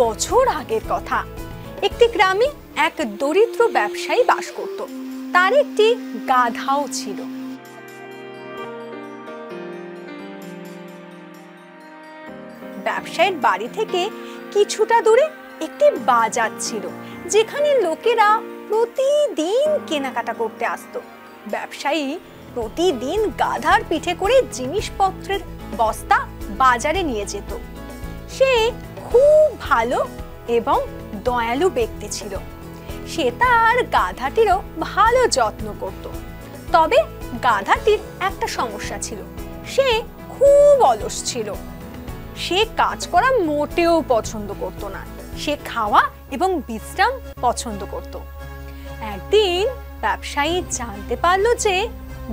বছর আগের কথা। একটি গ্রামে এক দরিদ্র ব্যবসায়ী বাস করত। তার একটি গাধাও ছিল। ব্যবসায়ীর বাড়ি থেকে কিছুটা দূরে একটি বাজার ছিল, যেখানে লোকেরা প্রতিদিন কেনাকাটা করতে আসতো। ব্যবসায়ী প্রতিদিন গাধার পিঠে করে জিনিসপত্রের বস্তা বাজারে নিয়ে যেত। সে খুব ভালো এবং দয়ালু ব্যক্তি ছিল। সে তার গাধাটিরও ভালো যত্ন করত। তবে গাধাটির একটা সমস্যা ছিল, সে খুব অলস ছিল। সে কাজ করা মোটেও পছন্দ করত না। সে খাওয়া এবং বিশ্রাম পছন্দ করত। একদিন ব্যবসায়ী জানতে পারল যে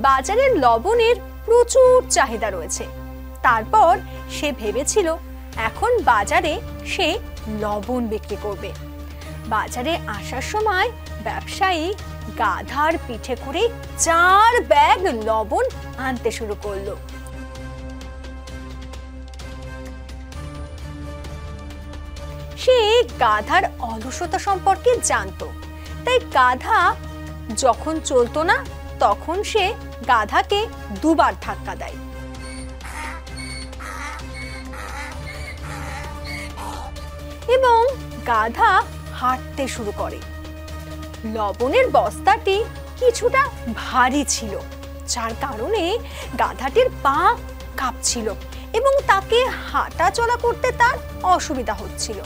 বাজারের লবণের প্রচুর চাহিদা রয়েছে। তারপর সে ভেবেছিল এখন বাজারে সে লবণ বিক্রি করবে। বাজারে আসার সময় ব্যবসায়ী গাধার পিঠে করে 4 ব্যাগ লবণ আনতে শুরু করলো। সে গাধার অলসতা সম্পর্কে জানতো, তাই গাধা যখন চলতো না তখন সে গাধাকে 2 বার ধাক্কা দেয়। এবং গাধা হাঁটতে শুরু করে। লবণের বস্তাটি কিছুটা ভারী ছিল, যার কারণে গাধাটির পা কাঁপছিল এবং তাকে হাঁটা চলা করতে তার অসুবিধা হচ্ছিল।